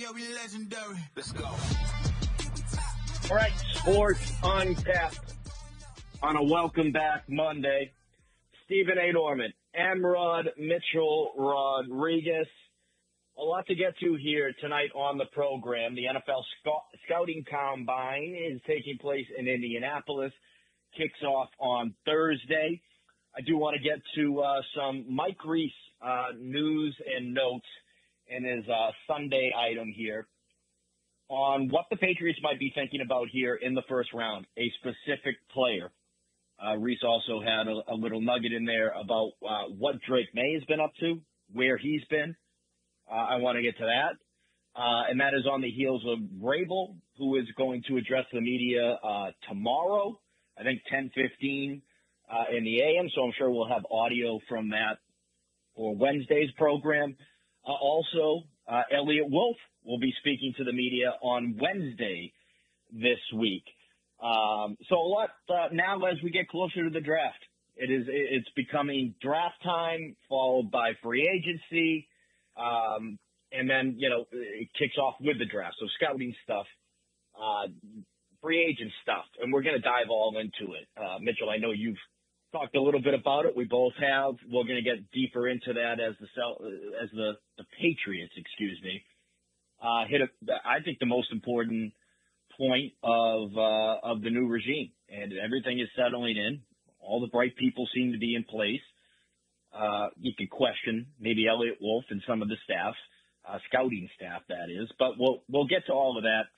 Yeah, we legendary. Let's go. All right, Sports Uncapped on a welcome back Monday. Stephen A. Norman, Amrod Mitchell Rodriguez. A lot to get to here tonight on the program. The NFL Scouting Combine is taking place in Indianapolis. Kicks off on Thursday. I do want to get to some Mike Reese news and notes in his Sunday item here on what the Patriots might be thinking about here in the first round, a specific player. Reese also had a little nugget in there about what Drake May has been up to, where he's been. I want to get to that. And that is on the heels of Vrabel, who is going to address the media tomorrow, I think 10:15 in the AM, so I'm sure we'll have audio from that for Wednesday's program. Also, Elliot Wolf will be speaking to the media on Wednesday this week. So a lot now as we get closer to the draft. It's becoming draft time, followed by free agency, and then, it kicks off with the draft. So scouting stuff, free agent stuff, and we're going to dive all into it. Mitchell, I know you've talked a little bit about it. We both have. We're going to get deeper into that as the Patriots, hit I think the most important point of the new regime, and everything is settling in. All the bright people seem to be in place. You could question maybe Elliot Wolf and some of the staff, scouting staff, that is. But we'll get to all of that.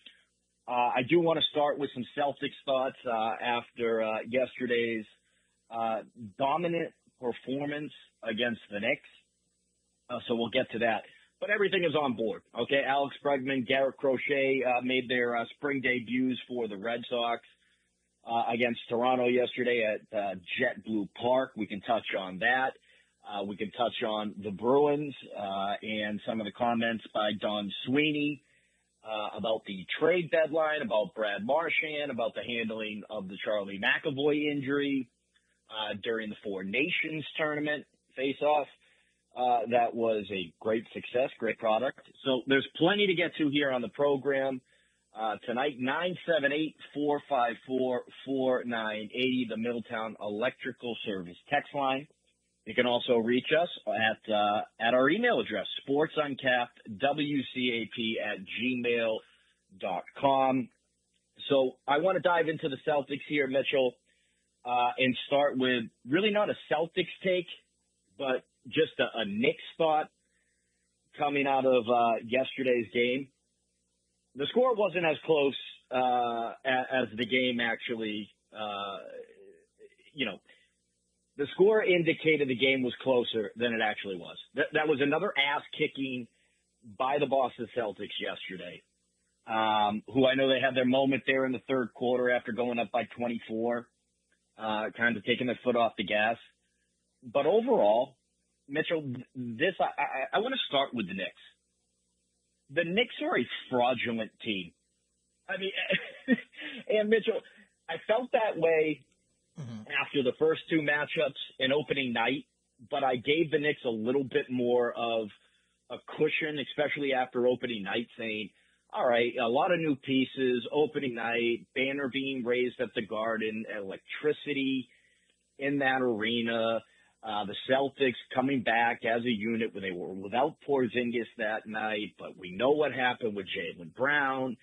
I do want to start with some Celtics thoughts after yesterday's dominant performance against the Knicks. So we'll get to that. But everything is on board. Okay, Alex Bregman, Garrett Crochet made their spring debuts for the Red Sox against Toronto yesterday at JetBlue Park. We can touch on that. We can touch on the Bruins and some of the comments by Don Sweeney about the trade deadline, about Brad Marchand, about the handling of the Charlie McAvoy injury during the Four Nations tournament face-off. That was a great success, great product. So there's plenty to get to here on the program. Tonight, 978-454-4980, the Middletown Electrical Service text line. You can also reach us at our email address, sportsuncappedwcap@gmail.com. So I want to dive into the Celtics here, Mitchell, and start with really not a Celtics take, but just a Knicks thought coming out of yesterday's game. The score wasn't as close as the game actually, the score indicated the game was closer than it actually was. That was another ass-kicking by the Boston Celtics yesterday, who I know they had their moment there in the third quarter after going up by 24, kind of taking their foot off the gas. But overall, Mitchell, I want to start with the Knicks. The Knicks are a fraudulent team. I mean, and Mitchell, I felt that way after the first two matchups in opening night, but I gave the Knicks a little bit more of a cushion, especially after opening night, saying, all right, a lot of new pieces, opening night, banner being raised at the Garden, electricity in that arena, the Celtics coming back as a unit when they were without Porzingis that night, but we know what happened with Jaylen Brown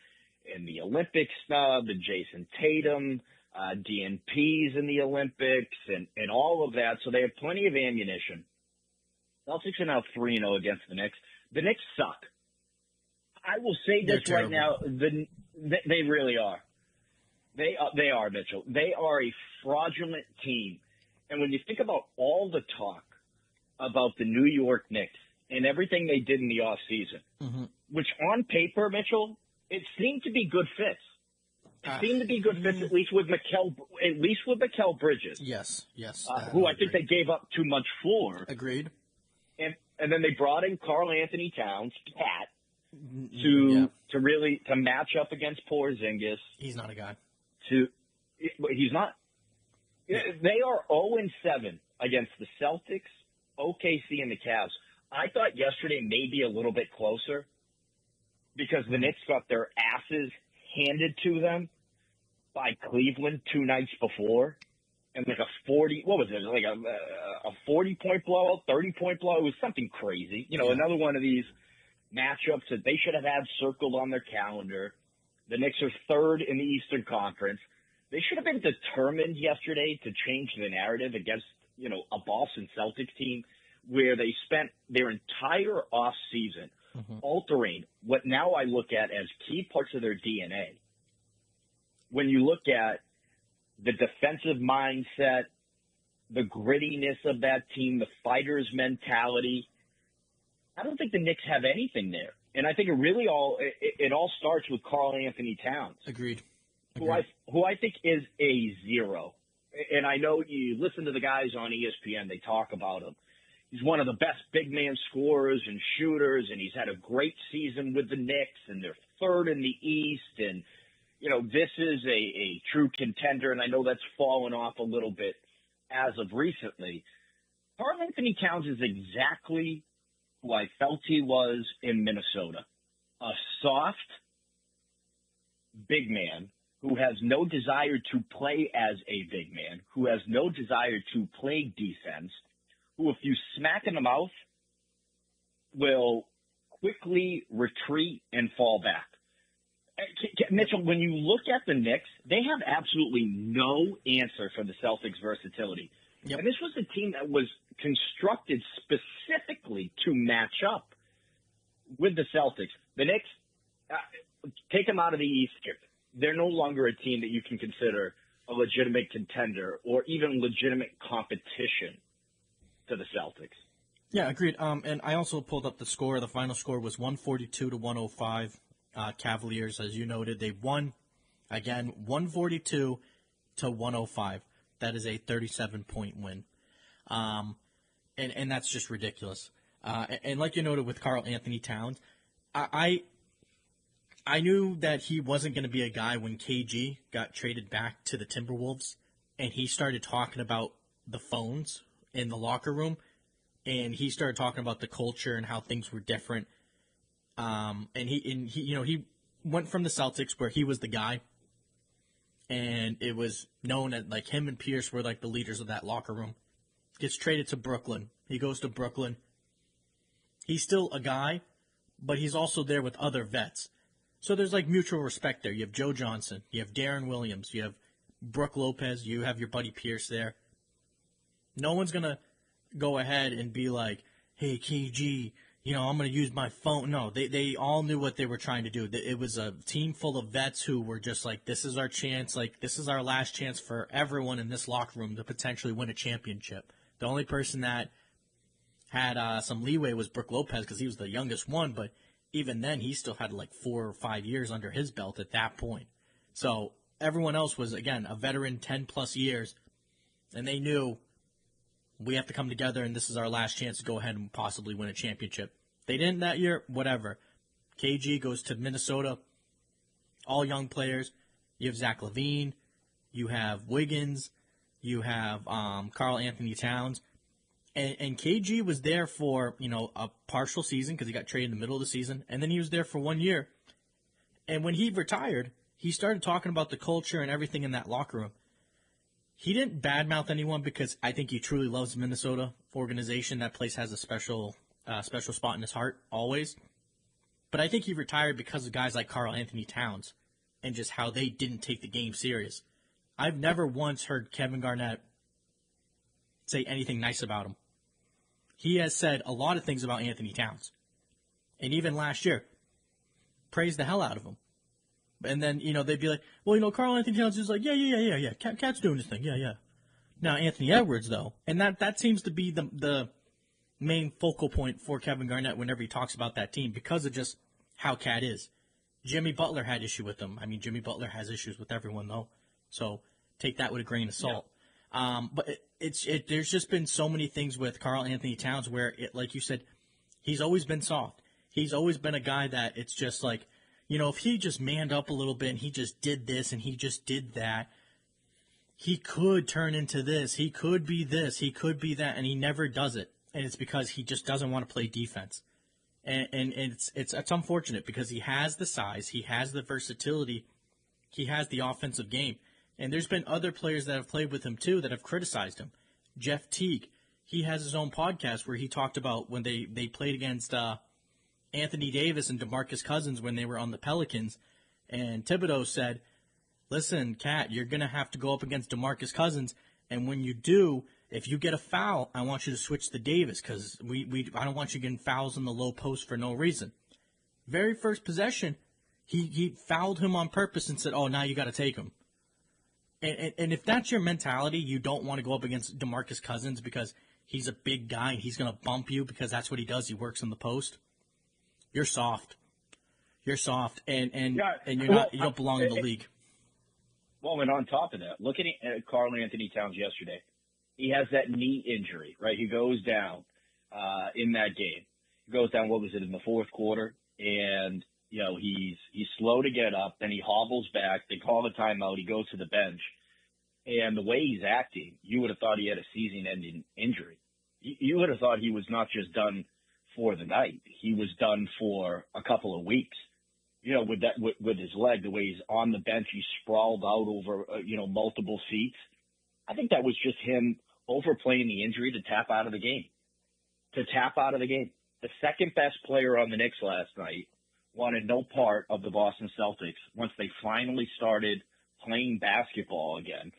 and the Olympic snub and Jason Tatum, DNPs in the Olympics and all of that. So they have plenty of ammunition. Celtics are now 3-0 against the Knicks. The Knicks suck. I will say this right now. They really are. They are, Mitchell. They are a fraudulent team. And when you think about all the talk about the New York Knicks and everything they did in the offseason, which on paper, Mitchell, it seemed to be good fits. It seemed to be good fits, at least with Mikal Bridges. Yes. Who I think they gave up too much for. Agreed. And then they brought in Karl Anthony Towns, Cat, to match up against Porzingis. He's not a guy. He's not. They are 0-7 against the Celtics, OKC, and the Cavs. I thought yesterday may be a little bit closer, because the Knicks got their asses handed to them by Cleveland 2 nights before. And like a 40-point blowout, 30-point blowout. It was something crazy. Another one of these matchups that they should have had circled on their calendar. The Knicks are third in the Eastern Conference. They should have been determined yesterday to change the narrative against, a Boston Celtics team where they spent their entire offseason altering what now I look at as key parts of their DNA. When you look at the defensive mindset, the grittiness of that team, the fighter's mentality, I don't think the Knicks have anything there. And I think it all starts with Karl Anthony Towns. Agreed. Who I think is a zero. And I know you listen to the guys on ESPN, they talk about him. He's one of the best big man scorers and shooters, and he's had a great season with the Knicks, and they're third in the East. And, this is a true contender, and I know that's fallen off a little bit as of recently. Karl Anthony Towns is exactly who I felt he was in Minnesota. A soft big man who has no desire to play as a big man, who has no desire to play defense, who if you smack in the mouth will quickly retreat and fall back. Mitchell, when you look at the Knicks, they have absolutely no answer for the Celtics' versatility. Yep. And this was a team that was constructed specifically to match up with the Celtics. The Knicks, take them out of the East. They're no longer a team that you can consider a legitimate contender or even legitimate competition to the Celtics. Yeah, agreed. And I also pulled up the score. The final score was 142-105. Cavaliers, as you noted, they won, again, 142-105. That is a 37-point win. And that's just ridiculous. And like you noted with Karl Anthony Towns, I knew that he wasn't going to be a guy when KG got traded back to the Timberwolves, and he started talking about the phones in the locker room, and he started talking about the culture and how things were different. And he went from the Celtics where he was the guy, and it was known that like him and Pierce were like the leaders of that locker room. Gets traded to Brooklyn. He goes to Brooklyn. He's still a guy, but he's also there with other vets. So there's like mutual respect there. You have Joe Johnson, you have Darren Williams, you have Brook Lopez, you have your buddy Pierce there. No one's gonna go ahead and be like, "Hey KG, I'm going to use my phone." No, they all knew what they were trying to do. It was a team full of vets who were just like, this is our chance. Like, this is our last chance for everyone in this locker room to potentially win a championship. The only person that had some leeway was Brook Lopez because he was the youngest one. But even then, he still had like 4 or 5 years under his belt at that point. So everyone else was, again, a veteran 10-plus years. And they knew we have to come together, and this is our last chance to go ahead and possibly win a championship. They didn't that year, whatever. KG goes to Minnesota, all young players. You have Zach LaVine, you have Wiggins, you have Karl Anthony Towns. And KG was there for, a partial season because he got traded in the middle of the season, and then he was there for 1 year. And when he retired, he started talking about the culture and everything in that locker room. He didn't badmouth anyone because I think he truly loves the Minnesota organization. That place has a special spot in his heart always. But I think he retired because of guys like Karl Anthony Towns and just how they didn't take the game serious. I've never once heard Kevin Garnett say anything nice about him. He has said a lot of things about Anthony Towns. And even last year, praised the hell out of him. And then, they'd be like, well, Karl Anthony Towns is like, yeah. Cat's doing his thing, yeah. Now, Anthony Edwards, though, and that seems to be the main focal point for Kevin Garnett whenever he talks about that team because of just how Cat is. Jimmy Butler had issue with him. I mean, Jimmy Butler has issues with everyone, though. So take that with a grain of salt. Yeah. But there's just been so many things with Karl Anthony Towns where, like you said, he's always been soft. He's always been a guy that it's just like, if he just manned up a little bit and he just did this and he just did that, he could turn into this. He could be this. He could be that. And he never does it. And it's because he just doesn't want to play defense. And it's unfortunate because he has the size, he has the versatility, he has the offensive game. And there's been other players that have played with him too that have criticized him. Jeff Teague, he has his own podcast where he talked about when they played against Anthony Davis and DeMarcus Cousins when they were on the Pelicans. And Thibodeau said, listen, Kat, you're going to have to go up against DeMarcus Cousins. And when you do, if you get a foul, I want you to switch to Davis because I don't want you getting fouls in the low post for no reason. Very first possession, he fouled him on purpose and said, oh, now you got to take him. And if that's your mentality, you don't want to go up against DeMarcus Cousins because he's a big guy and he's going to bump you because that's what he does. He works in the post. You're soft. You're soft, and you're not. You don't belong in the league. Well, and on top of that, looking at Karl Anthony Towns yesterday, he has that knee injury, right? He goes down in that game. He goes down. What was it in the fourth quarter? And he's slow to get up. Then he hobbles back. They call the timeout. He goes to the bench, and the way he's acting, you would have thought he had a season-ending injury. You would have thought he was not just done for the night. He was done for a couple of weeks. With his leg, the way he's on the bench, he's sprawled out over, multiple seats. I think that was just him overplaying the injury to tap out of the game. The second best player on the Knicks last night wanted no part of the Boston Celtics once they finally started playing basketball again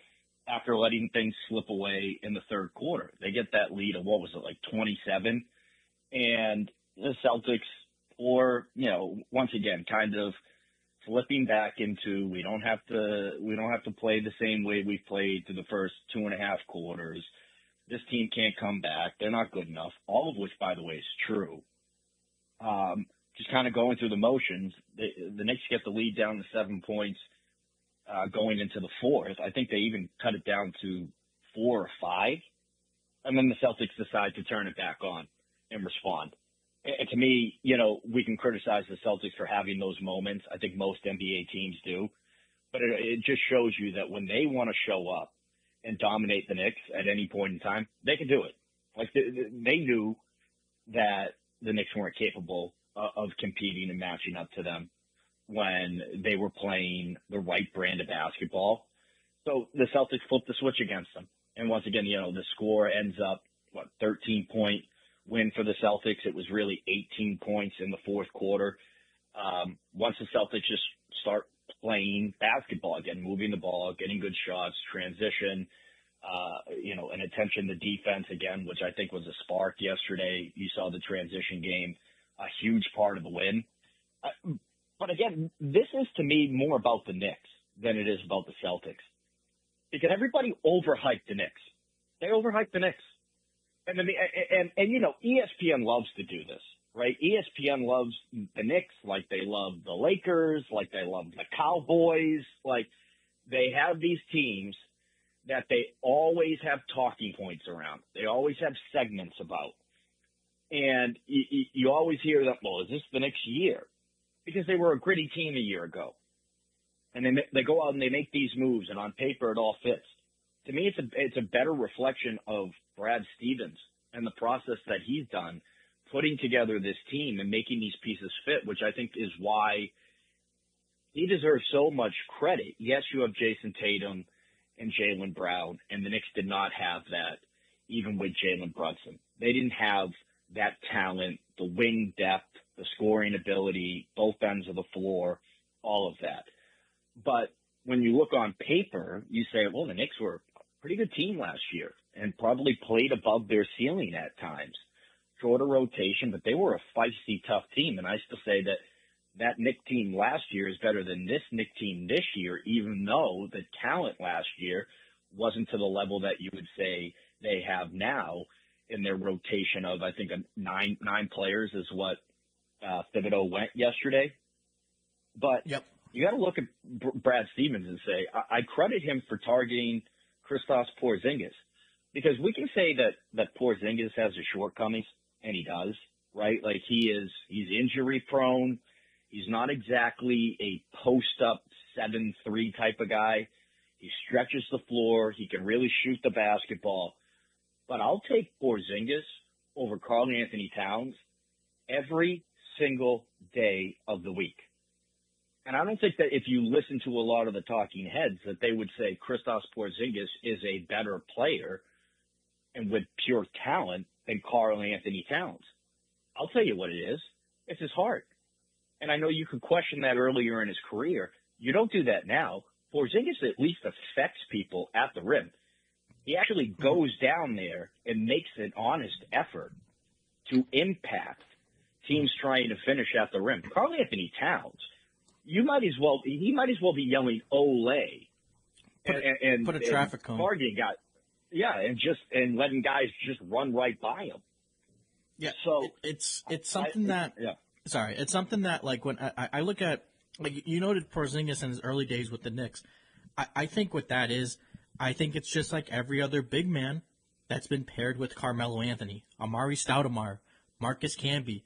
after letting things slip away in the third quarter. They get that lead of, 27? And the Celtics, once again, kind of flipping back into we don't have to play the same way we've played through the first 2.5 quarters. This team can't come back. They're not good enough. All of which, by the way, is true. Just kind of going through the motions. The Knicks get the lead down to 7 points going into the fourth. I think they even cut it down to 4 or 5. And then the Celtics decide to turn it back on and respond. And to me, we can criticize the Celtics for having those moments. I think most NBA teams do. But it just shows you that when they want to show up and dominate the Knicks at any point in time, they can do it. Like they knew that the Knicks weren't capable of competing and matching up to them when they were playing the right brand of basketball. So the Celtics flipped the switch against them. And once again, the score ends up, 13-point win for the Celtics. It was really 18 points in the fourth quarter. Once the Celtics just start playing basketball again, moving the ball, getting good shots, transition, and attention to defense again, which I think was a spark yesterday. You saw the transition game, a huge part of the win. But again, this is to me more about the Knicks than it is about the Celtics. Because everybody overhyped the Knicks. They overhyped the Knicks. And ESPN loves to do this, right? ESPN loves the Knicks like they love the Lakers, like they love the Cowboys. Like they have these teams that they always have talking points around. They always have segments about. And you always hear that, well, is this the Knicks year? Because they were a gritty team a year ago. And they go out and they make these moves, and on paper it all fits. To me, it's a better reflection of Brad Stevens and the process that he's done, putting together this team and making these pieces fit, which I think is why he deserves so much credit. Yes, you have Jason Tatum and Jaylen Brown, and the Knicks did not have that even with Jalen Brunson. They didn't have that talent, the wing depth, the scoring ability, both ends of the floor, all of that. But when you look on paper, you say, well, the Knicks were a pretty good team last year and probably played above their ceiling at times. Shorter rotation, but they were a feisty, tough team. And I still say that Knicks team last year is better than this Knicks team this year, even though the talent last year wasn't to the level that you would say they have now in their rotation of, I think, nine players is what Thibodeau went yesterday. But yep. You got to look at Brad Stevens and say, I credit him for targeting Kristaps Porzingis, because we can say that Porzingis has his shortcomings, and he does, right? Like he's injury prone. He's not exactly a post up 7-3 type of guy. He stretches the floor. He can really shoot the basketball. But I'll take Porzingis over Karl Anthony Towns every single day of the week. And I don't think that if you listen to a lot of the talking heads that they would say Kristaps Porzingis is a better player and with pure talent than Karl Anthony Towns. I'll tell you what it is. It's his heart. And I know you could question that earlier in his career. You don't do that now. Porzingis at least affects people at the rim. He actually goes down there and makes an honest effort to impact teams trying to finish at the rim. Karl Anthony Towns, he might as well be yelling "Olay" and put a traffic cone. Targeting guys, and letting guys just run right by him. Yeah, so it's something that it's something that like when I look at, like you noted Porzingis in his early days with the Knicks, I think what that is, I think it's just like every other big man that's been paired with Carmelo Anthony, Amari Stoudemire, Marcus Camby,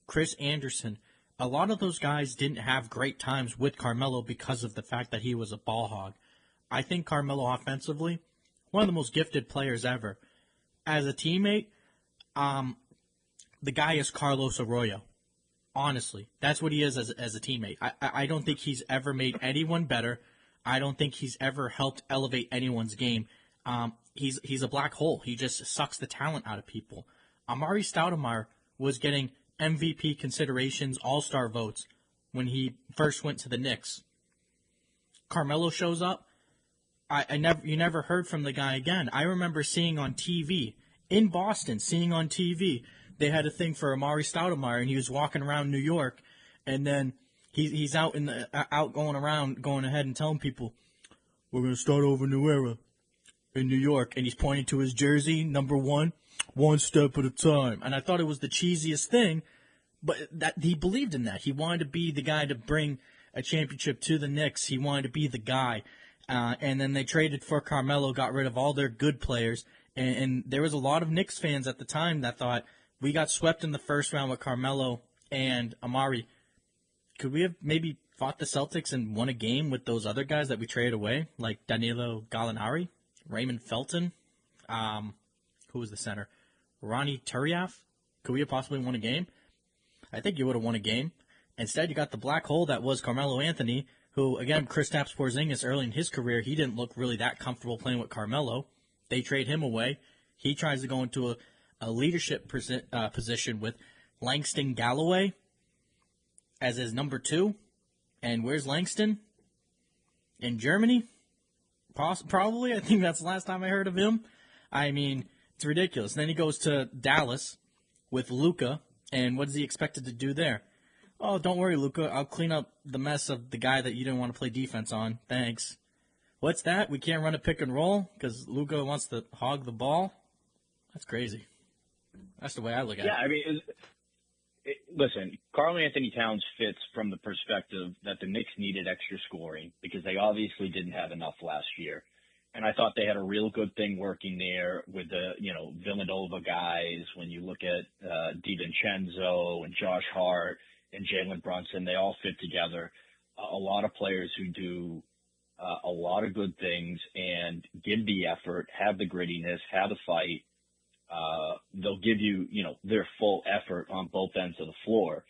Chris Anderson. A lot of those guys didn't have great times with Carmelo because of the fact that he was a ball hog. I think Carmelo offensively, one of the most gifted players ever. As a teammate, the guy is Carlos Arroyo. Honestly, that's what he is as a teammate. I don't think he's ever made anyone better. I don't think he's ever helped elevate anyone's game. He's a black hole. He just sucks the talent out of people. Amari Stoudemire was getting MVP considerations, All-Star votes when he first went to the Knicks. Carmelo shows up. You never heard from the guy again. I remember seeing on TV in Boston, they had a thing for Amari Stoudemire, and he was walking around New York, and then he's out going ahead and telling people, "We're gonna start over a new era in New York," and he's pointing to his jersey, number 1, one step at a time. And I thought it was the cheesiest thing, but that he believed in that. He wanted to be the guy to bring a championship to the Knicks. He wanted to be the guy. And then they traded for Carmelo, got rid of all their good players, and there was a lot of Knicks fans at the time that thought, we got swept in the first round with Carmelo and Amari. Could we have maybe fought the Celtics and won a game with those other guys that we traded away, like Danilo Gallinari, Raymond Felton, who was the center, Ronnie Turiaf? Could we have possibly won a game? I think you would have won a game. Instead, you got the black hole that was Carmelo Anthony, who, again, Kristaps Porzingis early in his career, he didn't look really that comfortable playing with Carmelo. They trade him away. He tries to go into a leadership position with Langston Galloway as his number 2. And where's Langston? In Germany? Probably. I think that's the last time I heard of him. I mean, it's ridiculous. Then he goes to Dallas with Luka, and what is he expected to do there? Oh, don't worry, Luka. I'll clean up the mess of the guy that you didn't want to play defense on. Thanks. What's that? We can't run a pick and roll because Luka wants to hog the ball? That's crazy. That's the way I look at it. Yeah, I mean, listen, Karl Anthony Towns fits from the perspective that the Knicks needed extra scoring because they obviously didn't have enough last year. And I thought they had a real good thing working there with the, Villanova guys. When you look at DiVincenzo and Josh Hart and Jalen Brunson, they all fit together. A lot of players who do a lot of good things and give the effort, have the grittiness, have the fight. They'll give you, their full effort on both ends of the floor.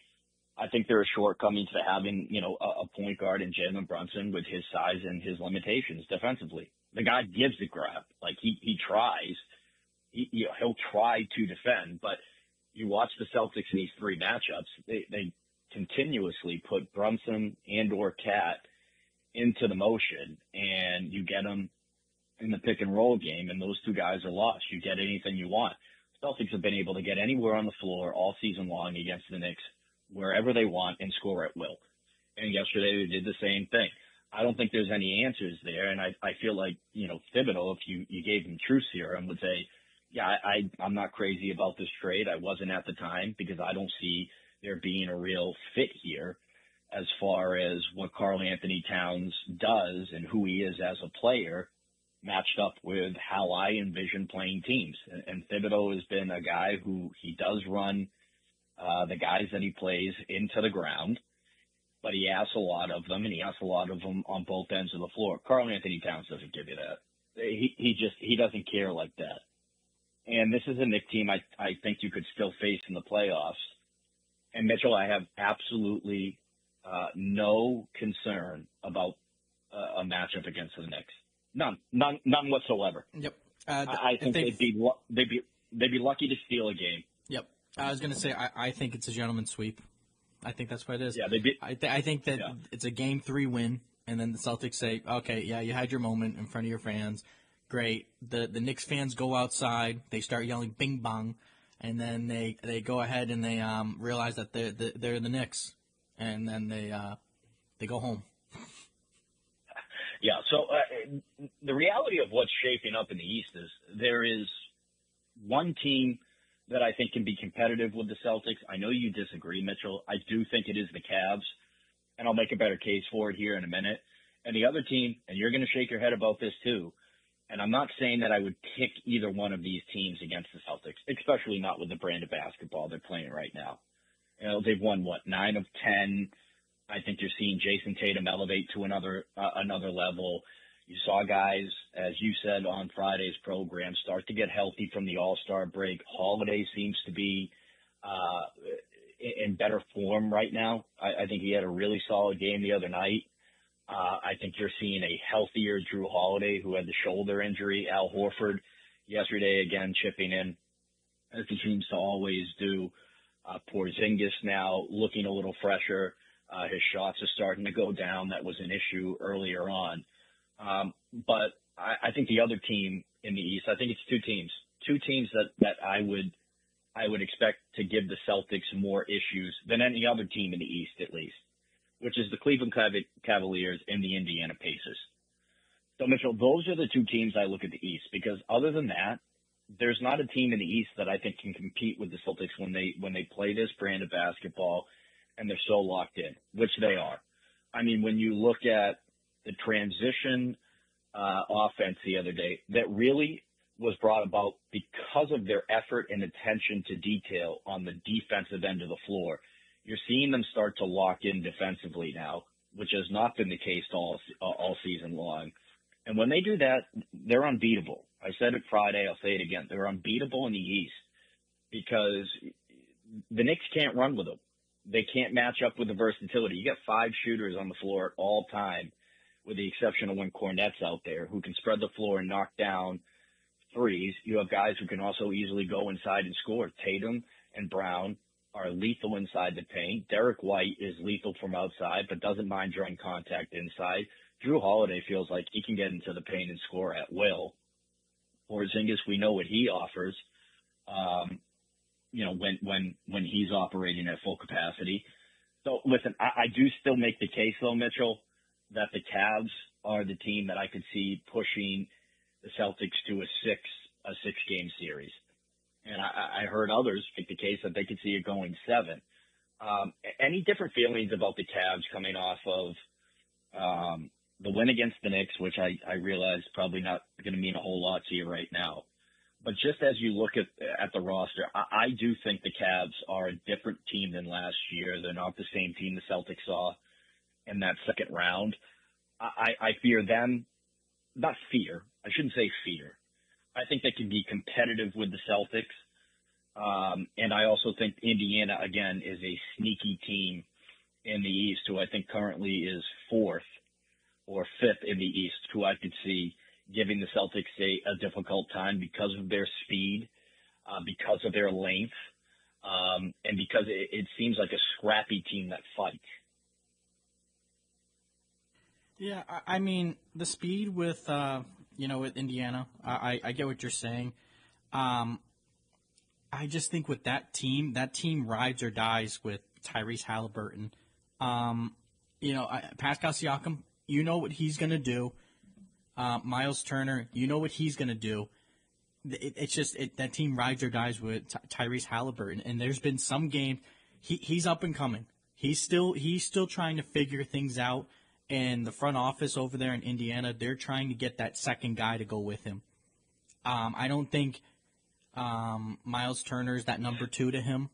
I think there are shortcomings to having, a point guard in Jalen Brunson with his size and his limitations defensively. The guy gives a grab. Like he tries. He'll try to defend, but you watch the Celtics in these 3 matchups, they continuously put Brunson and or Cat into the motion, and you get them in the pick and roll game, and those 2 guys are lost. You get anything you want. Celtics have been able to get anywhere on the floor all season long against the Knicks, wherever they want, and score at will. And yesterday they did the same thing. I don't think there's any answers there, and I feel like, Thibodeau, if you gave him truth serum, would say, yeah, I'm not crazy about this trade. I wasn't at the time because I don't see there being a real fit here as far as what Karl Anthony Towns does and who he is as a player matched up with how I envision playing teams. And Thibodeau has been a guy who he does run the guys that he plays into the ground, but he asks a lot of them, and he asks a lot of them on both ends of the floor. Karl Anthony Towns doesn't give you that. He doesn't care like that. And this is a Knicks team I think you could still face in the playoffs And Mitchell, I have absolutely no concern about a matchup against the Knicks. None whatsoever. Yep. I think they'd be lucky to steal a game. Yep. I was going to say I think it's a gentleman's sweep. I think that's what it is. Yeah, they'd be. I think that it's a Game 3 win, and then the Celtics say, okay, yeah, you had your moment in front of your fans. Great. The Knicks fans go outside. They start yelling bing bong, and then they go ahead and they realize that they're the Knicks, and then they go home. Yeah, so the reality of what's shaping up in the East is there is one team that I think can be competitive with the Celtics. I know you disagree, Mitchell. I do think it is the Cavs, and I'll make a better case for it here in a minute. And the other team, and you're going to shake your head about this too, and I'm not saying that I would pick either one of these teams against the Celtics, especially not with the brand of basketball they're playing right now. You know, they've won, 9 of 10. I think you're seeing Jason Tatum elevate to another level. You saw guys, as you said on Friday's program, start to get healthy from the All-Star break. Holiday seems to be in better form right now. I think he had a really solid game the other night. I think you're seeing a healthier Drew Holiday, who had the shoulder injury. Al Horford yesterday, again, chipping in, as he seems to always do. Porzingis now looking a little fresher. His shots are starting to go down. That was an issue earlier on. But I think the other team in the East, I think it's two teams that I would expect to give the Celtics more issues than any other team in the East, at least, which is the Cleveland Cavaliers and the Indiana Pacers. So, Mitchell, those are the two teams I look at the East, because other than that, there's not a team in the East that I think can compete with the Celtics when they play this brand of basketball and they're so locked in, which they are. I mean, when you look at the transition offense the other day, that really was brought about because of their effort and attention to detail on the defensive end of the floor. You're seeing them start to lock in defensively now, which has not been the case all season long. And when they do that, they're unbeatable. I said it Friday, I'll say it again. They're unbeatable in the East because the Knicks can't run with them. They can't match up with the versatility. You got 5 shooters on the floor at all time, with the exception of when Cornette's out there, who can spread the floor and knock down threes. You have guys who can also easily go inside and score. Tatum and Brown are lethal inside the paint. Derek White is lethal from outside, but doesn't mind drawing contact inside. Drew Holiday feels like he can get into the paint and score at will. Porzingis, we know what he offers. When he's operating at full capacity. So listen, I do still make the case though, Mitchell, that the Cavs are the team that I could see pushing the Celtics to a six game series. And I heard others make the case that they could see it going 7. Any different feelings about the Cavs coming off of the win against the Knicks, which I realize probably not going to mean a whole lot to you right now. But just as you look at the roster, I do think the Cavs are a different team than last year. They're not the same team the Celtics saw in that second round. I fear them. Not fear. I shouldn't say fear. I think they can be competitive with the Celtics. And I also think Indiana, again, is a sneaky team in the East, who I think currently is 4th or 5th in the East, who I could see giving the Celtics a difficult time because of their speed, because of their length, and because it seems like a scrappy team that fights. Yeah, I mean, the speed with Indiana, I get what you're saying. I just think with that team rides or dies with Tyrese Halliburton. Pascal Siakam, you know what he's going to do. Miles Turner, you know what he's going to do. It's just that team rides or dies with Tyrese Halliburton. And there's been some games he's up and coming. He's still trying to figure things out. And the front office over there in Indiana, they're trying to get that second guy to go with him. I don't think Miles Turner is that number 2 to him.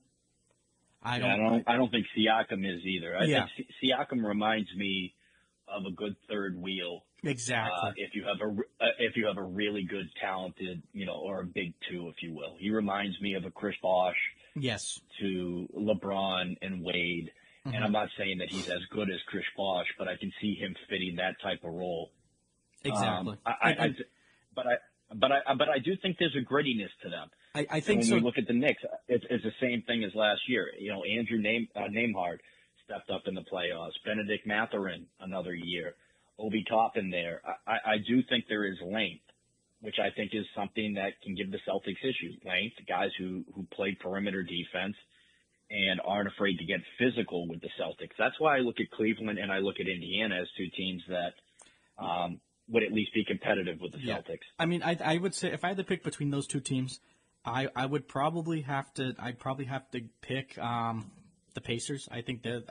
I don't think Siakam is either. I think Siakam reminds me of a good third wheel Exactly. If you have a really good, talented, or a big two, if you will. He reminds me of a Chris Bosh Yes. to LeBron and Wade. And I'm not saying that he's as good as Chris Bosh, but I can see him fitting that type of role. Exactly. But I do think there's a grittiness to them. I think when so. we look at the Knicks, it's the same thing as last year. Andrew Nembhard stepped up in the playoffs. Benedict Mathurin another year. Obi Toppin there. I do think there is length, which I think is something that can give the Celtics issues. Length, guys who play perimeter defense and aren't afraid to get physical with the Celtics. That's why I look at Cleveland and I look at Indiana as two teams that would at least be competitive with the Celtics. I mean, I would say if I had to pick between those two teams, I would probably have to. I'd probably have to pick the Pacers. I think they're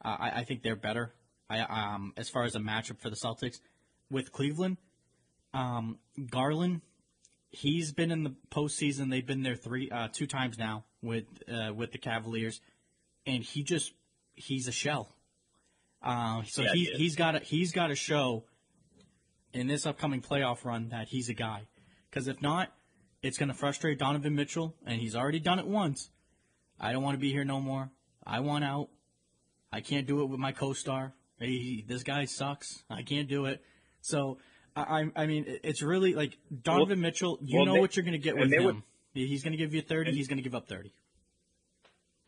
I think they're better. As far as a matchup for the Celtics with Cleveland, Garland, he's been in the postseason. They've been there two times now with the Cavaliers, and he's a shell. He's got to show in this upcoming playoff run that he's a guy. Because if not, it's going to frustrate Donovan Mitchell, and he's already done it once. I don't want to be here no more. I want out. I can't do it with my co-star. Hey, this guy sucks. I can't do it. So, I mean, it's really like Donovan Mitchell, what you're going to get with him. He's going to give you 30. He's going to give up 30.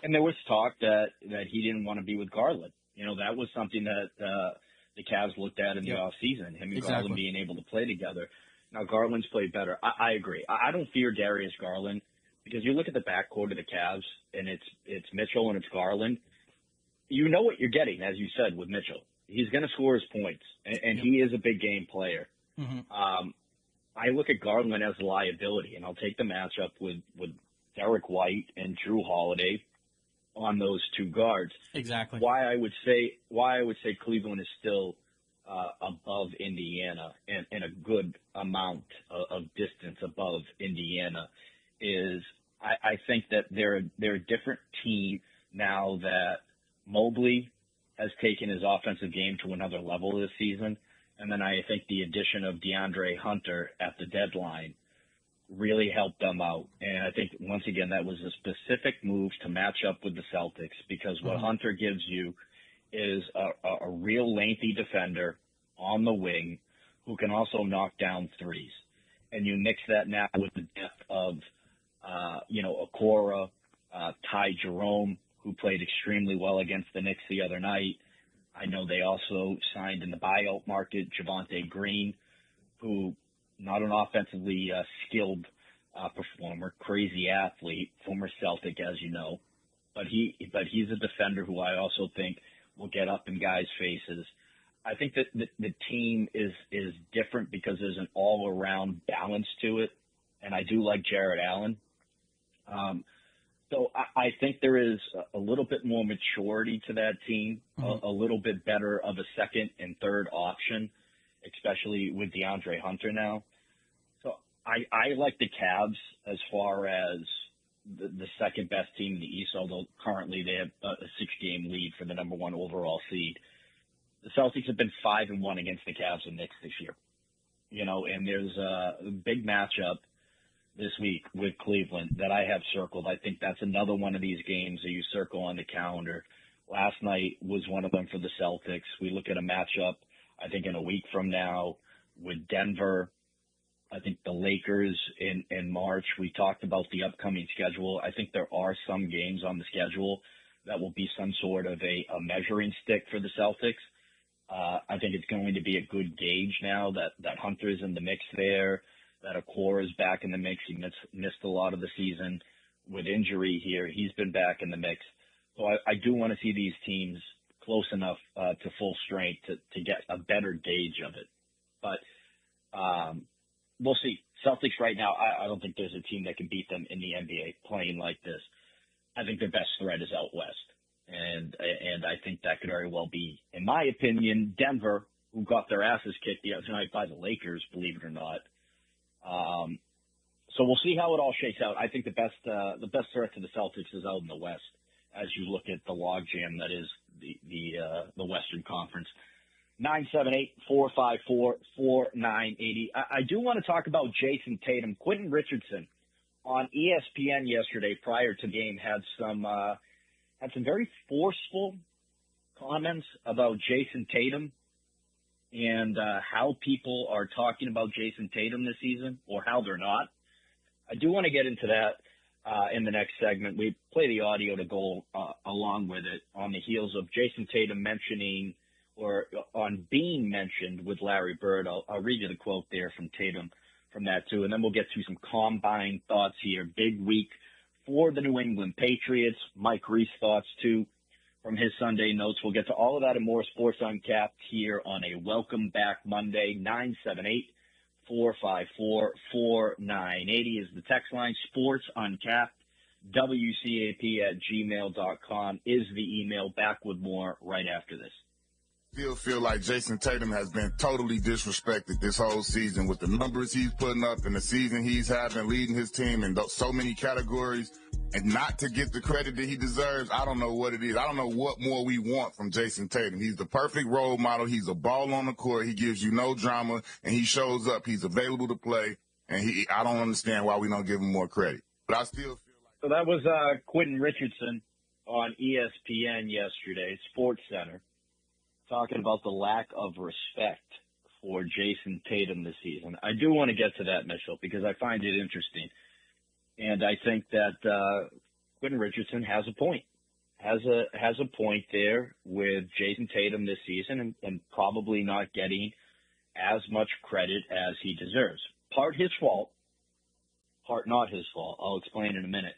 And there was talk that he didn't want to be with Garland. That was something that the Cavs looked at in the offseason, him and Garland being able to play together. Now, Garland's played better. I agree. I don't fear Darius Garland because you look at the backcourt of the Cavs, and it's Mitchell and it's Garland. You know what you're getting, as you said, with Mitchell. He's going to score his points, and he is a big game player. Mm-hmm. I look at Garland as a liability, and I'll take the matchup with Derek White and Drew Holiday on those two guards. Exactly. Why I would say Cleveland is still above Indiana and a good amount of distance above Indiana is I think that they're a different team now that Mobley has taken his offensive game to another level this season. And then I think the addition of DeAndre Hunter at the deadline really helped them out. And I think, once again, that was a specific move to match up with the Celtics because what Hunter gives you is a real lengthy defender on the wing who can also knock down threes. And you mix that now with the depth of, Okora, Ty Jerome, who played extremely well against the Knicks the other night. I know they also signed in the buyout market Javonte Green, who not an offensively skilled performer, crazy athlete, former Celtic, as you know, but he's a defender who I also think will get up in guys' faces. I think that the team is different because there's an all-around balance to it, and I do like Jared Allen. So I think there is a little bit more maturity to that team, a little bit better of a second and third option, especially with DeAndre Hunter now. So I like the Cavs as far as the second best team in the East, although currently they have a 6-game lead for the number one overall seed. The Celtics have been 5-1 against the Cavs and Knicks this year. And there's a big matchup this week with Cleveland that I have circled. I think that's another one of these games that you circle on the calendar. Last night was one of them for the Celtics. We look at a matchup, I think, in a week from now with Denver. I think the Lakers in March. We talked about the upcoming schedule. I think there are some games on the schedule that will be some sort of a measuring stick for the Celtics. I think it's going to be a good gauge now that Hunter's in the mix there, that Okora is back in the mix. He missed a lot of the season with injury here. He's been back in the mix. So I do want to see these teams close enough to full strength to get a better gauge of it. But we'll see. Celtics right now, I don't think there's a team that can beat them in the NBA playing like this. I think their best threat is out west. And I think that could very well be, in my opinion, Denver, who got their asses kicked the other night by the Lakers, believe it or not. So we'll see how it all shakes out. I think the best threat to the Celtics is out in the West as you look at the logjam that is the Western Conference. 978-454-4980. I do want to talk about Jason Tatum. Quentin Richardson on ESPN yesterday prior to game had some very forceful comments about Jason Tatum and how people are talking about Jason Tatum this season or how they're not. I do want to get into that in the next segment. We play the audio to go along with it on the heels of Jason Tatum mentioning or on being mentioned with Larry Bird. I'll read you the quote there from Tatum from that too, and then we'll get to some combine thoughts here. Big week for the New England Patriots. Mike Reese thoughts too from his Sunday notes. We'll get to all of that and more. Sports Uncapped here on a Welcome Back Monday. 978-454-4980 is the text line. Sports Uncapped, WCAP@gmail.com is the email. Back with more right after this. Still feel like Jason Tatum has been totally disrespected this whole season with the numbers he's putting up and the season he's having, leading his team in so many categories, and not to get the credit that he deserves. I don't know what it is. I don't know what more we want from Jason Tatum. He's the perfect role model. He's a ball on the court. He gives you no drama, and he shows up. He's available to play, and I don't understand why we don't give him more credit. But I still feel like. So that was Quentin Richardson on ESPN yesterday, Sports Center, talking about the lack of respect for Jason Tatum this season. I do want to get to that, Mitchell, because I find it interesting. And I think that Quentin Richardson has a point. Has a point there with Jason Tatum this season and probably not getting as much credit as he deserves. Part his fault, part not his fault. I'll explain in a minute.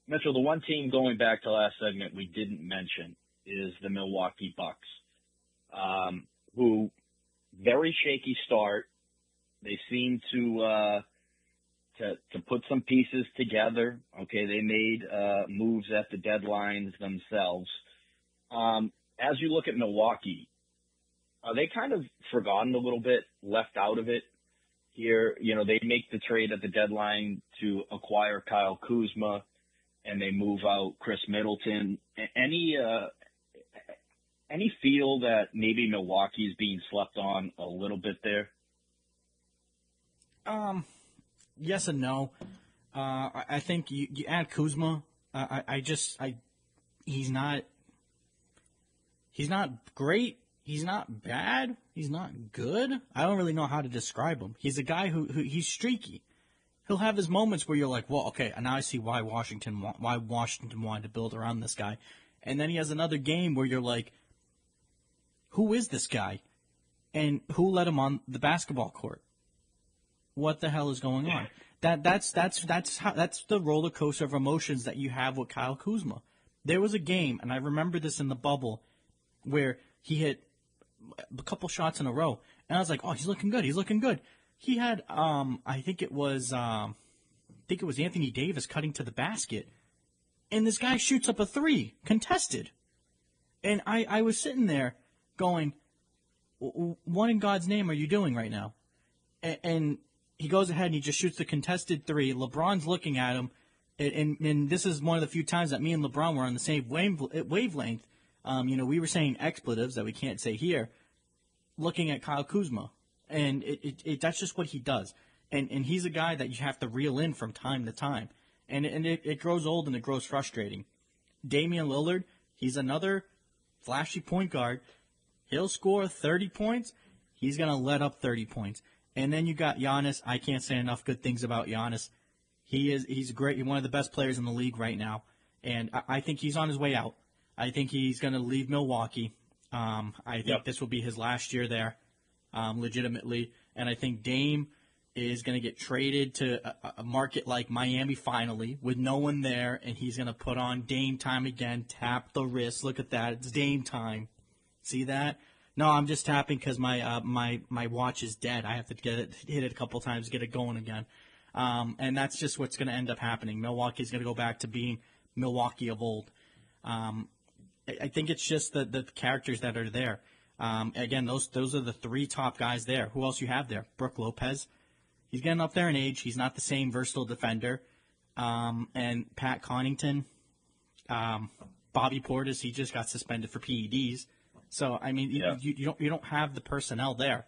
Mitchell, the one team going back to last segment we didn't mention is the Milwaukee Bucks. Who very shaky start. They seem to put some pieces together. Okay, they made moves at the deadlines themselves. As you look at Milwaukee, are they kind of forgotten a little bit, left out of it here? You know, they make the trade at the deadline to acquire Kyle Kuzma, and they move out Chris Middleton. Any feel that maybe Milwaukee is being slept on a little bit there? Yes and no. I think you add Kuzma. He's not great. He's not bad. He's not good. I don't really know how to describe him. He's a guy who he's streaky. He'll have his moments where you're like, well, okay, now I see why Washington wanted to build around this guy. And then he has another game where you're like, who is this guy? And who let him on the basketball court? What the hell is going on? That's the roller coaster of emotions that you have with Kyle Kuzma. There was a game, and I remember this in the bubble, where he hit a couple shots in a row, and I was like, oh, he's looking good. He's looking good. He had, I think it was Anthony Davis cutting to the basket, and this guy shoots up a three, contested. And I was sitting there going, what in God's name are you doing right now? And he goes ahead and he just shoots the contested three. LeBron's looking at him, and this is one of the few times that me and LeBron were on the same wavelength. We were saying expletives that we can't say here, looking at Kyle Kuzma. And that's just what he does. And he's a guy that you have to reel in from time to time. And it grows old and it grows frustrating. Damian Lillard, he's another flashy point guard. He'll score 30 points. He's going to let up 30 points. And then you got Giannis. I can't say enough good things about Giannis. He's great. He's one of the best players in the league right now. And I think he's on his way out. I think he's going to leave Milwaukee. I think this will be his last year there, legitimately. And I think Dame is going to get traded to a market like Miami finally with no one there, and he's going to put on Dame time again, tap the wrist. Look at that. It's Dame time. See that? No, I'm just tapping because my watch is dead. I have to hit it a couple times to get it going again. And that's just what's going to end up happening. Milwaukee's going to go back to being Milwaukee of old. I think it's just the characters that are there. Again, those are the three top guys there. Who else you have there? Brook Lopez. He's getting up there in age. He's not the same versatile defender. And Pat Connaughton. Bobby Portis, he just got suspended for PEDs. So I mean, Yeah. you don't have the personnel there,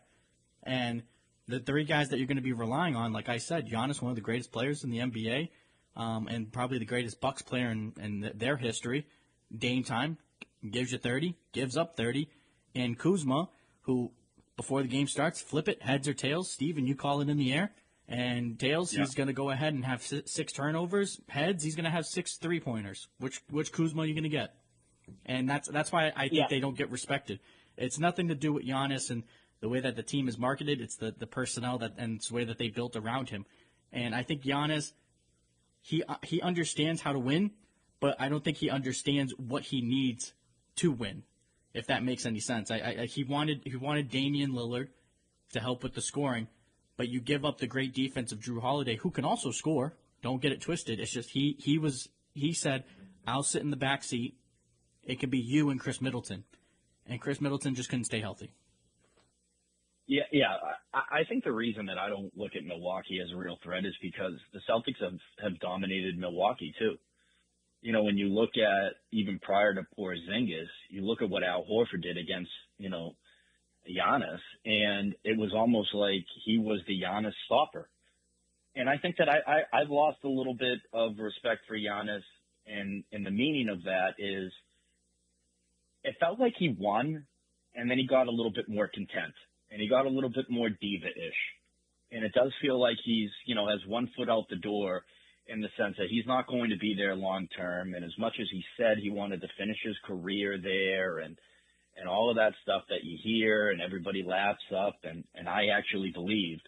and the three guys that you're going to be relying on, like I said, Giannis, one of the greatest players in the NBA, and probably the greatest Bucks player in their history. Dame time gives you 30, gives up 30, and Kuzma, who before the game starts, flip it, heads or tails. Steven, you call it in the air. And tails, Yeah. he's going to go ahead and have 6 turnovers. Heads, he's going to have 6 3-pointers. Which Kuzma are you going to get? And that's why I think they don't get respected. It's nothing to do with Giannis and the way that the team is marketed. It's the personnel and it's the way that they built around him. And I think Giannis, he understands how to win, but I don't think he understands what he needs to win, if that makes any sense. He wanted Damian Lillard to help with the scoring, but you give up the great defense of Drew Holiday, who can also score. Don't get it twisted. It's just he said, I'll sit in the back seat. It could be you and Chris Middleton. And Chris Middleton just couldn't stay healthy. Yeah. I think the reason that I don't look at Milwaukee as a real threat is because the Celtics have dominated Milwaukee too. You know, when you look at even prior to Porzingis, you look at what Al Horford did against, Giannis, and it was almost like he was the Giannis stopper. And I think that I've lost a little bit of respect for Giannis, and the meaning of that is it felt like he won, and then he got a little bit more content, and he got a little bit more diva-ish. And it does feel like he's, has one foot out the door in the sense that he's not going to be there long term. And as much as he said he wanted to finish his career there and all of that stuff that you hear and everybody laughs up and I actually believed,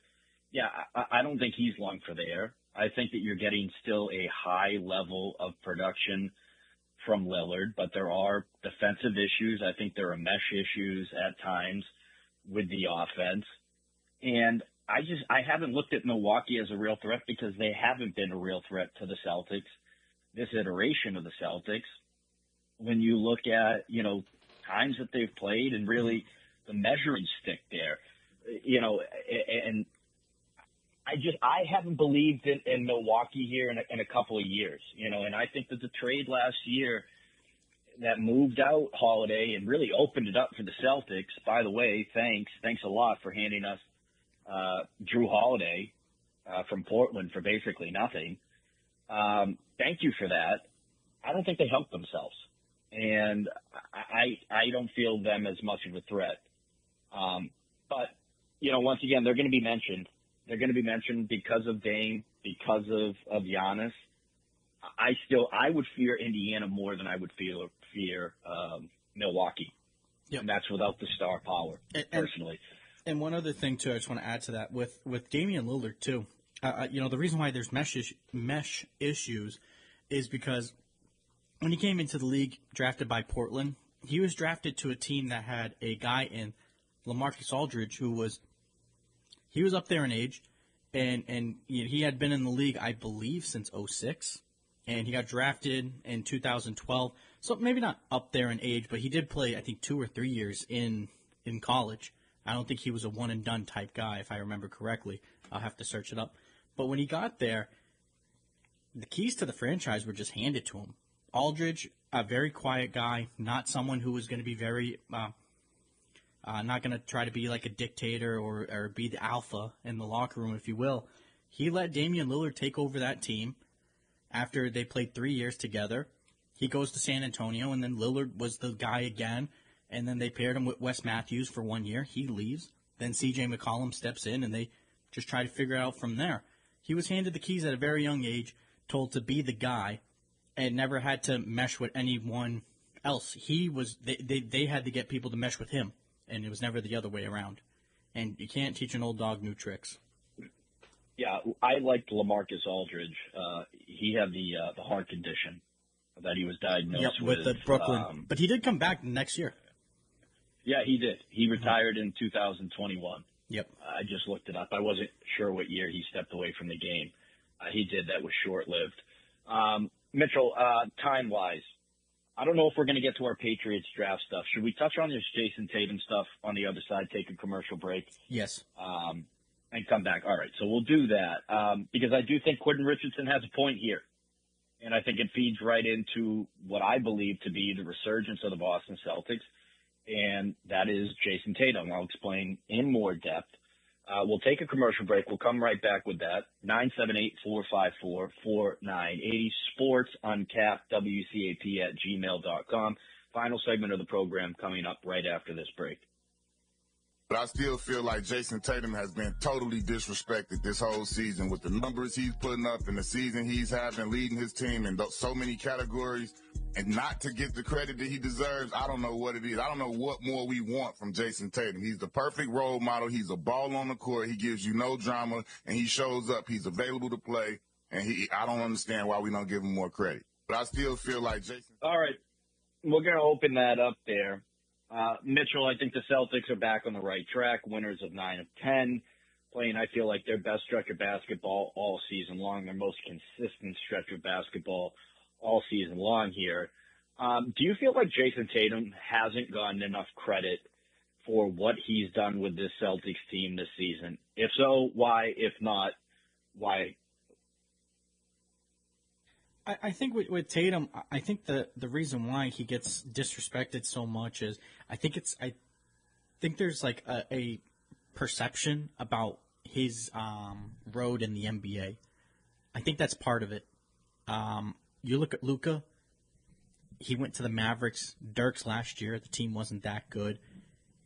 I don't think he's long for there. I think that you're getting still a high level of production from Lillard, but there are defensive issues. I think there are mesh issues at times with the offense. And I haven't looked at Milwaukee as a real threat because they haven't been a real threat to the Celtics, this iteration of the Celtics. When you look at, times that they've played and really the measuring stick there, and I haven't believed in Milwaukee here in a couple of years, and I think that the trade last year that moved out Holiday and really opened it up for the Celtics. By the way, thanks a lot for handing us Drew Holiday from Portland for basically nothing. Thank you for that. I don't think they helped themselves, and I don't feel them as much of a threat. But once again, they're going to be mentioned. They're going to be mentioned because of Dame, because of Giannis. I would fear Indiana more than I would fear Milwaukee. Yep. And that's without the star power, personally. And one other thing, too, I just want to add to that. With Damian Lillard, too, the reason why there's mesh issues is because when he came into the league drafted by Portland, he was drafted to a team that had a guy in LaMarcus Aldridge who was up there in age, and he had been in the league, I believe, since 2006, and he got drafted in 2012. So maybe not up there in age, but he did play, I think, 2 or 3 years in college. I don't think he was a one-and-done type guy, if I remember correctly. I'll have to search it up. But when he got there, the keys to the franchise were just handed to him. Aldridge, a very quiet guy, not someone who was going to be very not going to try to be like a dictator or be the alpha in the locker room, if you will. He let Damian Lillard take over that team after they played 3 years together. He goes to San Antonio, and then Lillard was the guy again. And then they paired him with Wes Matthews for 1 year. He leaves. Then C.J. McCollum steps in, and they just try to figure it out from there. He was handed the keys at a very young age, told to be the guy, and never had to mesh with anyone else. They had to get people to mesh with him, and it was never the other way around. And you can't teach an old dog new tricks. Yeah, I liked LaMarcus Aldridge. He had the heart condition that he was diagnosed with. With Brooklyn. But he did come back next year. Yeah, he did. He retired in 2021. Yep. I just looked it up. I wasn't sure what year he stepped away from the game. He did. That was short-lived. Mitchell, time-wise, I don't know if we're going to get to our Patriots draft stuff. Should we touch on this Jason Tatum stuff on the other side, take a commercial break? Yes. And come back. All right, so we'll do that because I do think Quentin Richardson has a point here. And I think it feeds right into what I believe to be the resurgence of the Boston Celtics and that is Jason Tatum. I'll explain in more depth. We'll take a commercial break. We'll come right back with that. 978-454-4980. Sports Uncapped, WCAP at gmail.com. Final segment of the program coming up right after this break. But I still feel like Jason Tatum has been totally disrespected this whole season with the numbers he's putting up and the season he's having, leading his team in so many categories, and not to get the credit that he deserves. I don't know what it is. I don't know what more we want from Jason Tatum. He's the perfect role model. He's a ball on the court. He gives you no drama, and he shows up. He's available to play, and I don't understand why we don't give him more credit. But I still feel like Jason. All right. We're going to open that up there. Mitchell, I think the Celtics are back on the right track, winners of 9 of 10, playing, I feel like, their best stretch of basketball all season long, their most consistent stretch of basketball all season long here. Do you feel like Jason Tatum hasn't gotten enough credit for what he's done with this Celtics team this season? If so, why? If not, why? I think with Tatum, I think the reason why he gets disrespected so much is I think there's like a perception about his road in the NBA. I think that's part of it. You look at Luka. He went to the Mavericks. Dirk's last year. The team wasn't that good.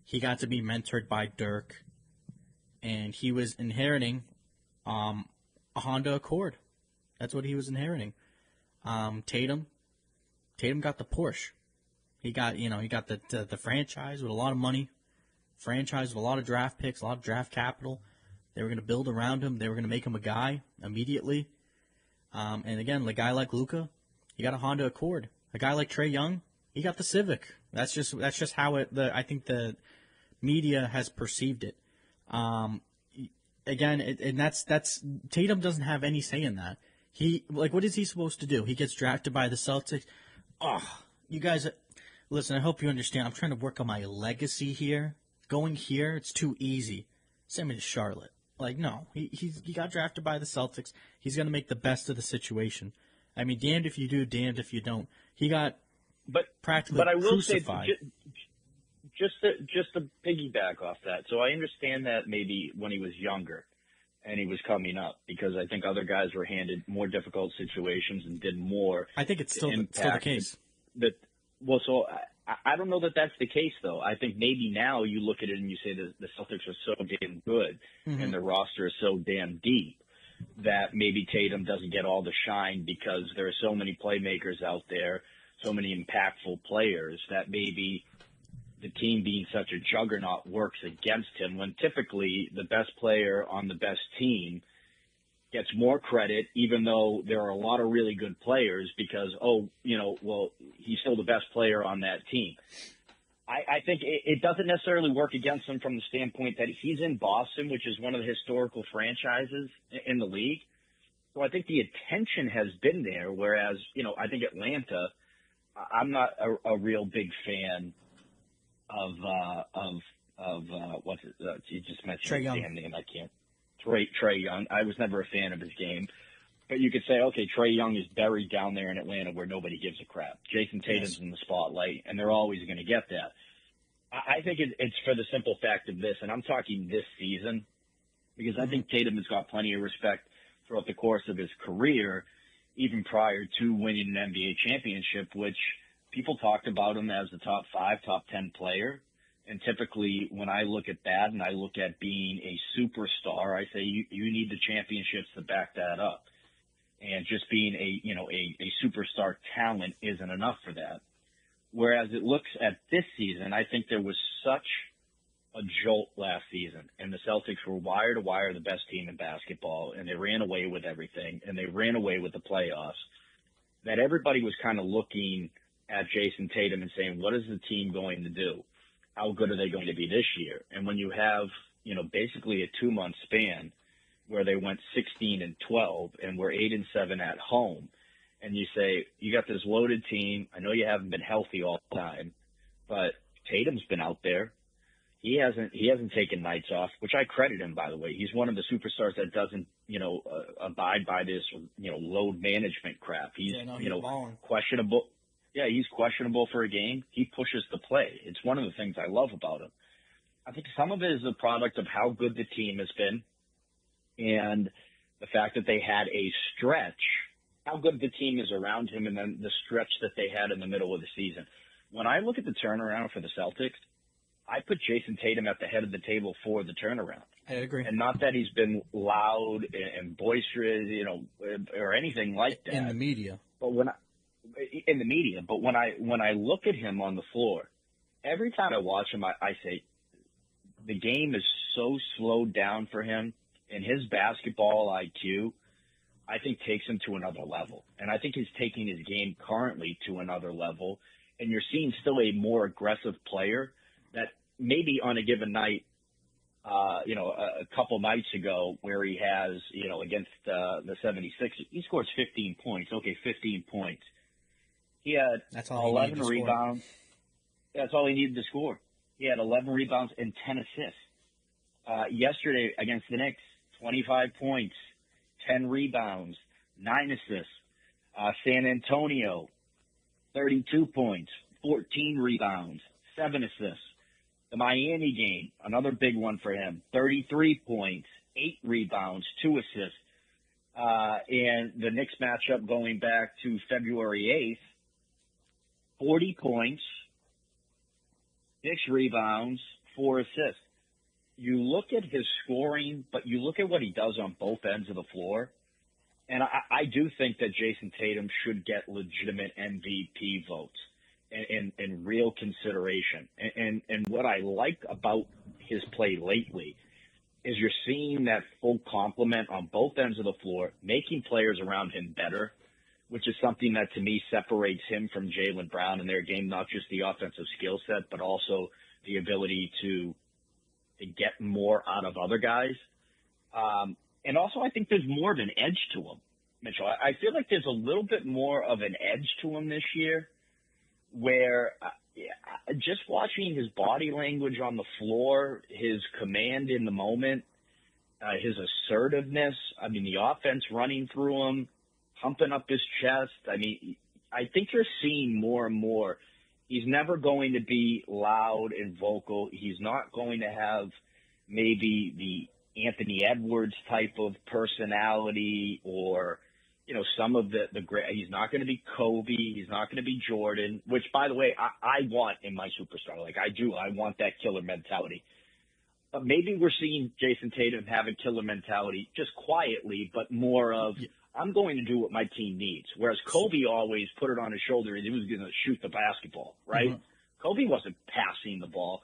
He got to be mentored by Dirk, and he was inheriting a Honda Accord. That's what he was inheriting. Tatum got the Porsche. He got the franchise with a lot of money, franchise with a lot of draft picks, a lot of draft capital. They were going to build around him. They were going to make him a guy immediately. And again, a guy like Luka, he got a Honda Accord. A guy like Trae Young, he got the Civic. That's just how I think the media has perceived it. Again, and that's Tatum doesn't have any say in that. What is he supposed to do? He gets drafted by the Celtics. Oh, you guys, listen, I hope you understand. I'm trying to work on my legacy here. Going here, it's too easy. Send me to Charlotte. No, he got drafted by the Celtics. He's going to make the best of the situation. I mean, damned if you do, damned if you don't. He got practically crucified. But I will say, just to piggyback off that, so I understand that maybe when he was younger, and he was coming up, because I think other guys were handed more difficult situations and did more. I think it's still the case. I don't know that that's the case, though. I think maybe now you look at it and you say that the Celtics are so damn good and the roster is so damn deep that maybe Tatum doesn't get all the shine because there are so many playmakers out there, so many impactful players that maybe the team being such a juggernaut works against him, when typically the best player on the best team gets more credit, even though there are a lot of really good players, because, he's still the best player on that team. I think it doesn't necessarily work against him from the standpoint that he's in Boston, which is one of the historical franchises in the league. So I think the attention has been there, whereas, I think Atlanta, I'm not a real big fan of what's it? You just mentioned his damn name. I can't. Trae Young. I was never a fan of his game, but you could say, okay, Trae Young is buried down there in Atlanta where nobody gives a crap. Jason Tatum's in the spotlight, and they're always going to get that. I think it's for the simple fact of this, and I'm talking this season, because I think Tatum has got plenty of respect throughout the course of his career, even prior to winning an NBA championship, which people talked about him as a top 5, top 10 player. And typically when I look at that and I look at being a superstar, I say you need the championships to back that up. And just being a superstar talent isn't enough for that. Whereas it looks at this season, I think there was such a jolt last season, and the Celtics were wire to wire the best team in basketball, and they ran away with everything, and they ran away with the playoffs, that everybody was kind of looking at Jason Tatum and saying, what is the team going to do? How good are they going to be this year? And when you have, basically a 2-month span where they went 16-12 and were 8-7 at home, and you say, you got this loaded team. I know you haven't been healthy all the time, but Tatum's been out there. He hasn't taken nights off, which I credit him, by the way. He's one of the superstars that doesn't, abide by this, load management crap. He's, questionable. yeah, he's questionable for a game. He pushes the play. It's one of the things I love about him. I think some of it is a product of how good the team has been and the fact that they had a stretch, how good the team is around him, and then the stretch that they had in the middle of the season. When I look at the turnaround for the Celtics, I put Jason Tatum at the head of the table for the turnaround. I agree. And not that he's been loud and boisterous, or anything like that. In the media. But when I look at him on the floor, every time I watch him, I say the game is so slowed down for him, and his basketball IQ, I think, takes him to another level. And I think he's taking his game currently to another level. And you're seeing still a more aggressive player that maybe on a given night, a couple nights ago where he has, against the 76ers, he scores 15 points. Okay, 15 points. He had That's all 11 rebounds. That's all he needed to score. He had 11 rebounds and 10 assists. Yesterday against the Knicks, 25 points, 10 rebounds, 9 assists. San Antonio, 32 points, 14 rebounds, 7 assists. The Miami game, another big one for him, 33 points, 8 rebounds, 2 assists. And the Knicks matchup going back to February 8th, 40 points, 6 rebounds, 4 assists. You look at his scoring, but you look at what he does on both ends of the floor, and I do think that Jason Tatum should get legitimate MVP votes and real consideration. And what I like about his play lately is you're seeing that full complement on both ends of the floor, making players around him better, which is something that to me separates him from Jaylen Brown in their game, not just the offensive skill set, but also the ability to get more out of other guys. And also I think there's more of an edge to him, Mitchell. I feel like there's a little bit more of an edge to him this year where just watching his body language on the floor, his command in the moment, his assertiveness, the offense running through him, pumping up his chest. I think you're seeing more and more. He's never going to be loud and vocal. He's not going to have maybe the Anthony Edwards type of personality or, some of the great. He's not going to be Kobe. He's not going to be Jordan, which, by the way, I want in my superstar. I want that killer mentality. But maybe we're seeing Jason Tatum have a killer mentality just quietly, but more of, I'm going to do what my team needs. Whereas Kobe always put it on his shoulder and he was going to shoot the basketball, right? Mm-hmm. Kobe wasn't passing the ball.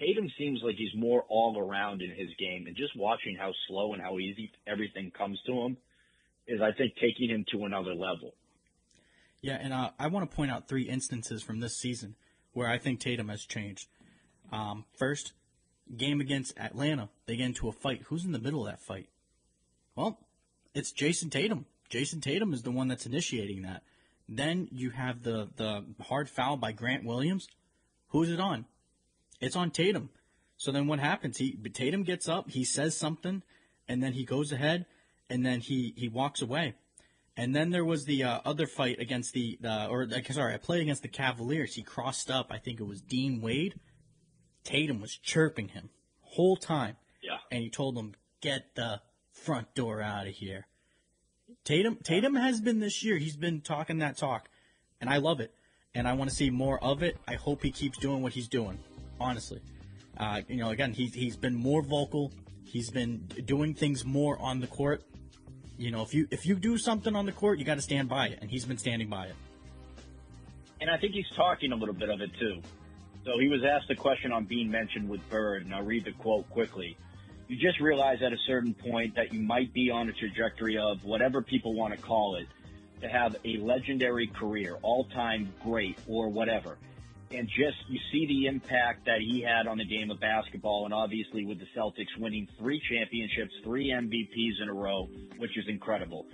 Tatum seems like he's more all around in his game, and just watching how slow and how easy everything comes to him is, I think, taking him to another level. Yeah, and I want to point out 3 instances from this season where I think Tatum has changed. First, game against Atlanta, they get into a fight. Who's in the middle of that fight? Well, it's Jason Tatum. Jason Tatum is the one that's initiating that. Then you have the hard foul by Grant Williams. Who's it on? It's on Tatum. So then what happens? Tatum gets up, he says something, and then he goes ahead, and then he walks away. And then there was the other fight against a play against the Cavaliers. He crossed up, I think it was Dean Wade. Tatum was chirping him whole time. Yeah. And he told him, get the front door out of here. Tatum has been this year. He's been talking that talk, and I love it. And I want to see more of it. I hope he keeps doing what he's doing, honestly. Again, he's been more vocal. He's been doing things more on the court. If you do something on the court, you got to stand by it, and he's been standing by it. And I think he's talking a little bit of it, too. So he was asked a question on being mentioned with Bird, and I'll read the quote quickly. You just realize at a certain point that you might be on a trajectory of whatever people want to call it, to have a legendary career, all-time great, or whatever. And just, you see the impact that he had on the game of basketball, and obviously with the Celtics winning 3 championships, 3 MVPs in a row, which is incredible.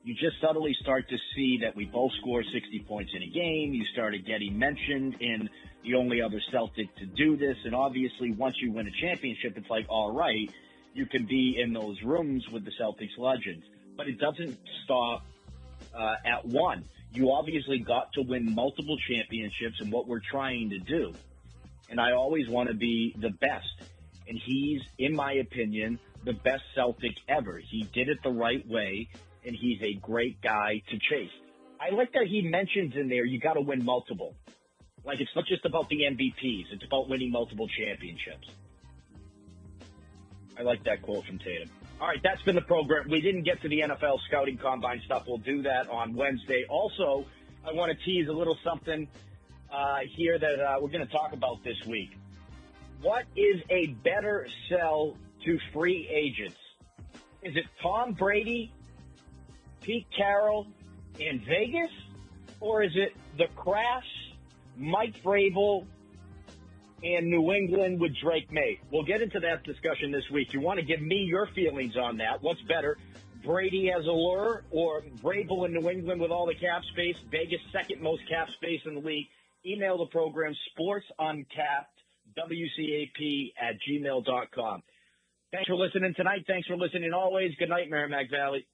You just subtly start to see that we both score 60 points in a game. You started getting mentioned in the only other Celtic to do this. And obviously, once you win a championship, it's like, all right, you can be in those rooms with the Celtics legends. But it doesn't stop at one. You obviously got to win multiple championships in what we're trying to do. And I always want to be the best. And he's, in my opinion, the best Celtic ever. He did it the right way, and he's a great guy to chase. I like that he mentions in there you got to win multiple. Like, it's not just about the MVPs. It's about winning multiple championships. I like that quote from Tatum. All right, that's been the program. We didn't get to the NFL scouting combine stuff. We'll do that on Wednesday. Also, I want to tease a little something here that we're going to talk about this week. What is a better sell to free agents? Is it Tom Brady, Pete Carroll in Vegas? Or is it the Crash, Mike Vrabel, and New England with Drake May? We'll get into that discussion this week. You want to give me your feelings on that. What's better, Brady as a lure or Vrabel in New England with all the cap space, Vegas second most cap space in the league? Email the program, sportsuncappedwcap@gmail.com. Thanks for listening tonight. Thanks for listening always. Good night, Merrimack Valley.